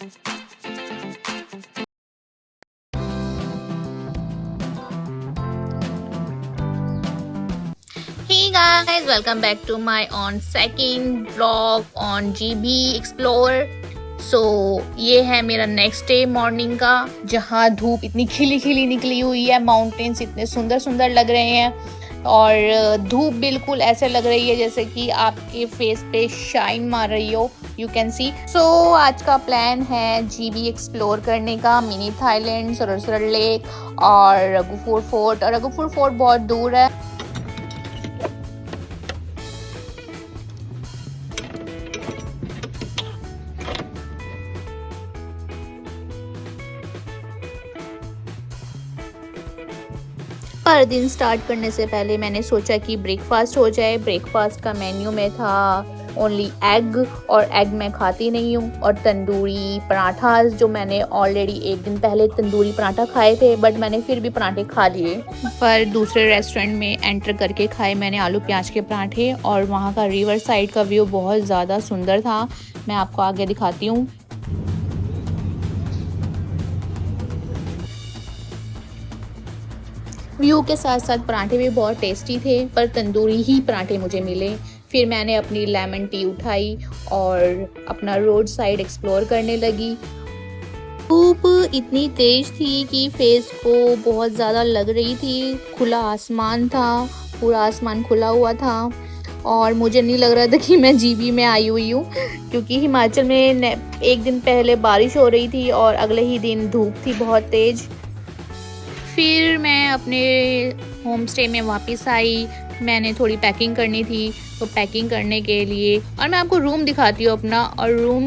Hey guys, welcome back to my on second vlog on GB Explore. ये है मेरा next day morning का, जहाँ धूप इतनी खिली खिली निकली हुई है, माउंटेन्स इतने सुंदर सुंदर लग रहे हैं और धूप बिल्कुल ऐसे लग रही है जैसे कि आपके फेस पे शाइन मार रही हो, यू कैन सी। आज का प्लान है जीबी एक्सप्लोर करने का, मिनी थाईलैंड, सरसर लेक और रघुपुर फोर्ट। और रघुपुर फोर्ट बहुत दूर है। पर दिन स्टार्ट करने से पहले मैंने सोचा कि ब्रेकफास्ट हो जाए। ब्रेकफास्ट का मेन्यू में था ओनली एग, और एग मैं खाती नहीं हूँ, और तंदूरी पराठास, जो मैंने ऑलरेडी एक दिन पहले तंदूरी पराठा खाए थे, बट मैंने फिर भी पराठे खा लिए। पर दूसरे रेस्टोरेंट में एंटर करके खाए मैंने आलू प्याज के पराठे, और वहाँ का रिवर साइड का व्यू बहुत ज़्यादा सुंदर था। मैं आपको आगे दिखाती हूँ। व्यू के साथ साथ पराठे भी बहुत टेस्टी थे, पर तंदूरी ही पराठे मुझे मिले। फिर मैंने अपनी लेमन टी उठाई और अपना रोड साइड एक्सप्लोर करने लगी। धूप इतनी तेज थी कि फेस को बहुत ज़्यादा लग रही थी। खुला आसमान था, पूरा आसमान खुला हुआ था, और मुझे नहीं लग रहा था कि मैं जीबी में आई हुई हूँ, क्योंकि हिमाचल में एक दिन पहले बारिश हो रही थी और अगले ही दिन धूप थी बहुत तेज़। फिर मैं अपने होम स्टे में वापस आई। मैंने थोड़ी पैकिंग करनी थी, तो पैकिंग करने के लिए, और मैं आपको रूम दिखाती हूँ अपना। और रूम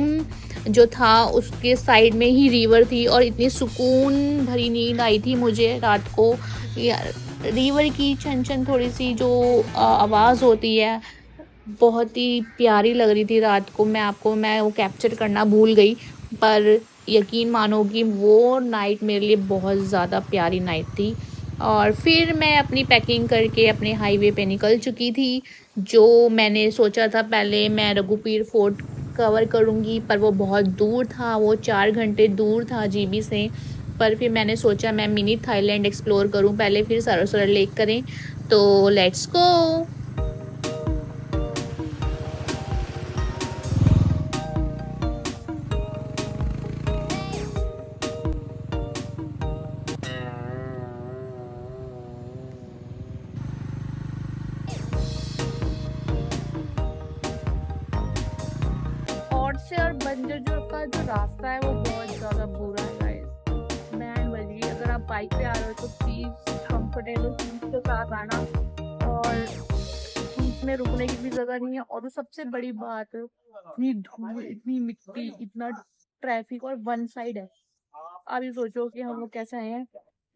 जो था उसके साइड में ही रिवर थी, और इतनी सुकून भरी नींद आई थी मुझे रात को। यार, रिवर की छन छन थोड़ी सी जो आवाज़ होती है, बहुत ही प्यारी लग रही थी रात को। मैं वो कैप्चर करना भूल गई, पर यकीन मानो कि वो नाइट मेरे लिए बहुत ज़्यादा प्यारी नाइट थी। और फिर मैं अपनी पैकिंग करके अपने हाईवे पे निकल चुकी थी। जो मैंने सोचा था पहले मैं रघुपीर फोर्ट कवर करूँगी, पर वो बहुत दूर था, वो 4 घंटे दूर था जीबी से। पर फिर मैंने सोचा मैं मिनी थाईलैंड एक्सप्लोर करूँ पहले, फिर सरसर लेक करें। तो लेट्स गो। और बंजर जो का जो रास्ता है वो बहुत ज़्यादा बुरा है गाइस। बैंड बज रही है। अगर आप बाइक पे आ रहे हो तो प्लीज़ कंफर्टेबल सीट के साथ आना, और बीच में रुकने की भी जगह नहीं है। और तो सबसे बड़ी बात, इतनी धूल, इतनी मिट्टी, इतना ट्रैफिक, और वन साइड है। आप ये सोचो कि हम लोग कैसे आए हैं।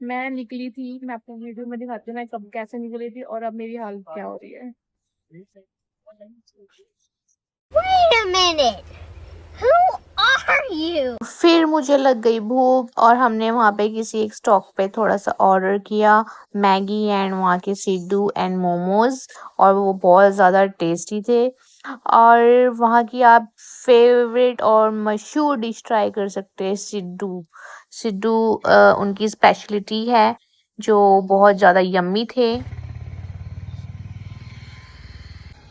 मैं निकली थी, मैं आपको वीडियो में दिखाती हूँ मैं कब कैसे निकली थी, और अब मेरी हालत क्या हो रही है। Wait a minute. Who are you? फिर मुझे लग गई भूख, और हमने वहाँ पे किसी एक स्टॉप पे थोड़ा सा ऑर्डर किया, मैगी एंड वहाँ के सिड्डू एंड मोमोज, और वो बहुत ज़्यादा टेस्टी थे। और वहाँ की आप फेवरेट और मशहूर डिश ट्राई कर सकते हैं, सिड्डू। सिड्डू उनकी स्पेशलिटी है, जो बहुत ज़्यादा यम्मी थे।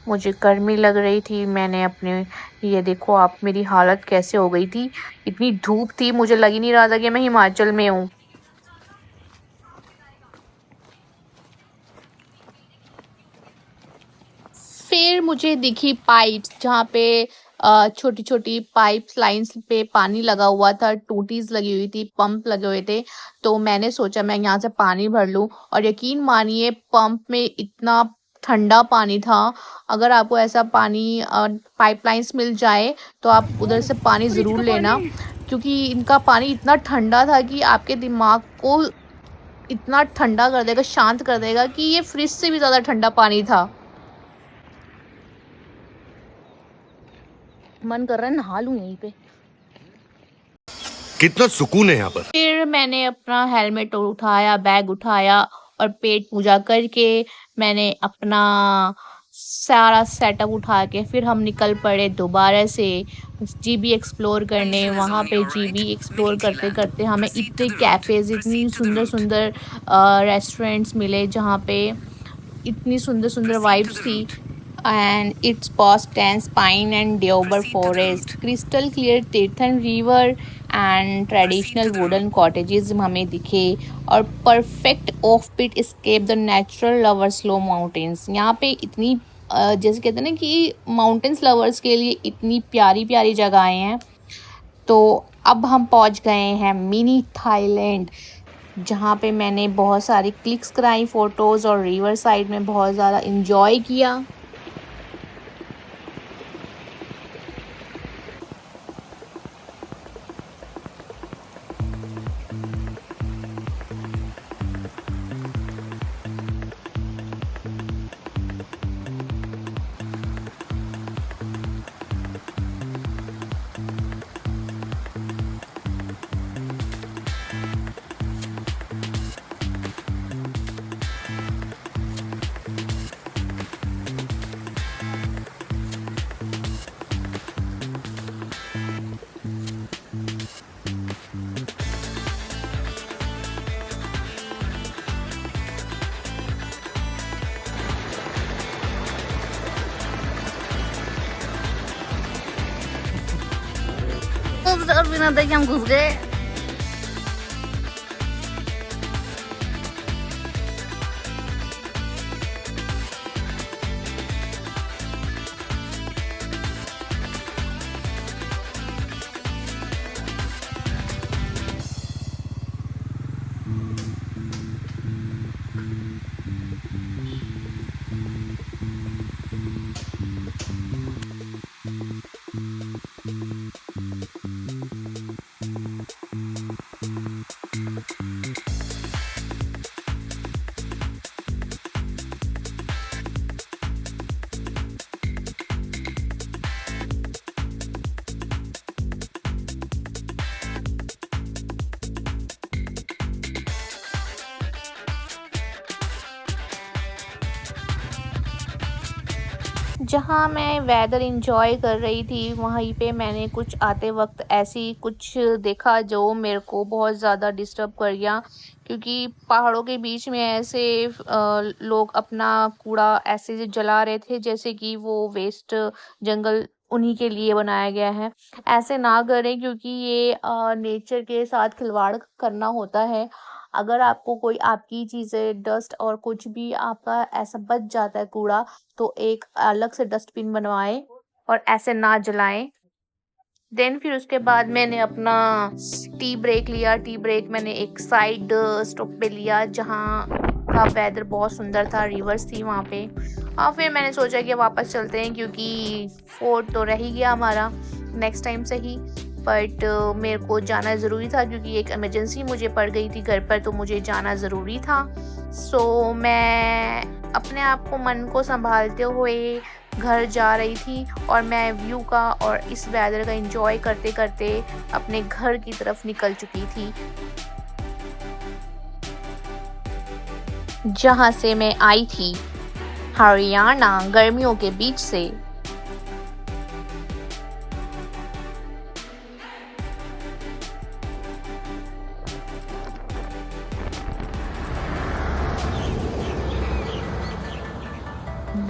मुझे गर्मी लग रही थी। मैंने अपने, ये देखो आप, मेरी हालत कैसे हो गई थी। इतनी धूप थी, मुझे लग ही नहीं रहा था कि मैं हिमाचल में हूँ। फिर मुझे दिखी पाइप्स, जहाँ पे छोटी छोटी पाइप्स लाइंस पे पानी लगा हुआ था, टूटीज लगी हुई थी, पंप लगे हुए थे। तो मैंने सोचा मैं यहाँ से पानी भर लूँ, और यकीन मानिए पंप में इतना ठंडा पानी था। अगर आपको ऐसा पानी पाइपलाइंस मिल जाए तो आप उधर से पानी ज़रूर लेना, क्योंकि इनका पानी इतना ठंडा था कि आपके दिमाग को इतना ठंडा कर देगा, शांत कर देगा, कि ये फ्रिज से भी ज़्यादा ठंडा पानी था। मन कर रहा है नहा लूं यहीं पे। कितना सुकून है यहाँ पर। फिर मैंने अपना हेलमेट उठाया, बैग उठाया, और पेट पूजा करके मैंने अपना सारा सेटअप उठा के फिर हम निकल पड़े दोबारा से जीबी एक्सप्लोर करने। वहाँ पे जीबी एक्सप्लोर करते करते हमें इतने कैफ़ेज़, इतनी सुंदर सुंदर रेस्टोरेंट्स मिले जहाँ पे इतनी सुंदर सुंदर वाइब्स थी। And it's pass dense pine and देवबर forest, crystal clear Tirthan river and traditional wooden cottages हमें दिखे, और perfect of pit scape the natural lover slow mountains. यहाँ पे इतनी जैसे कहते हैं ना कि माउंटेन्स लवर्स के लिए इतनी प्यारी प्यारी जगहें हैं। तो अब हम पहुँच गए हैं मिनी थाईलैंड, जहाँ पे मैंने बहुत सारी क्लिक्स कराई फ़ोटोज़, और रिवर साइड में बहुत ज़्यादा इंजॉय किया। और बिना देखे हम घुस गए। जहाँ मैं वेदर इंजॉय कर रही थी वहीं पे मैंने कुछ आते वक्त ऐसी कुछ देखा जो मेरे को बहुत ज़्यादा डिस्टर्ब कर गया, क्योंकि पहाड़ों के बीच में ऐसे लोग अपना कूड़ा ऐसे जला रहे थे जैसे कि वो वेस्ट जंगल उन्हीं के लिए बनाया गया है। ऐसे ना करें, क्योंकि ये नेचर के साथ खिलवाड़ करना होता है। अगर आपको कोई आपकी चीज़ें डस्ट और कुछ भी आपका ऐसा बच जाता है कूड़ा, तो एक अलग से डस्टबिन बनवाएं और ऐसे ना जलाएं। देन फिर उसके बाद मैंने अपना टी ब्रेक लिया। टी ब्रेक मैंने एक साइड स्टॉप पे लिया जहाँ का वेदर बहुत सुंदर था, रिवर्स थी वहाँ पे। और फिर मैंने सोचा कि वापस चलते हैं, क्योंकि फोर्ट तो रह ही गया हमारा, नेक्स्ट टाइम से ही। बट मेरे को जाना ज़रूरी था, क्योंकि एक इमरजेंसी मुझे पड़ गई थी घर पर, तो मुझे जाना ज़रूरी था। सो मैं अपने आप को, मन को संभालते हुए घर जा रही थी, और मैं व्यू का और इस वेदर का एंजॉय करते करते अपने घर की तरफ निकल चुकी थी, जहाँ से मैं आई थी, हरियाणा, गर्मियों के बीच से।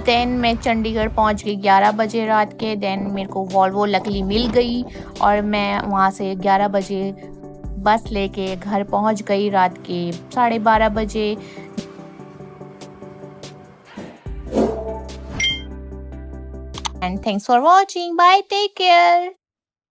देन मैं चंडीगढ़ पहुंच गई 11 बजे रात के। देन मेरे को वॉल्वो लकीली मिल गई, और मैं वहां से 11 बजे बस लेके घर पहुंच गई रात के 12:30 बजे। And thanks for watching, bye, take care.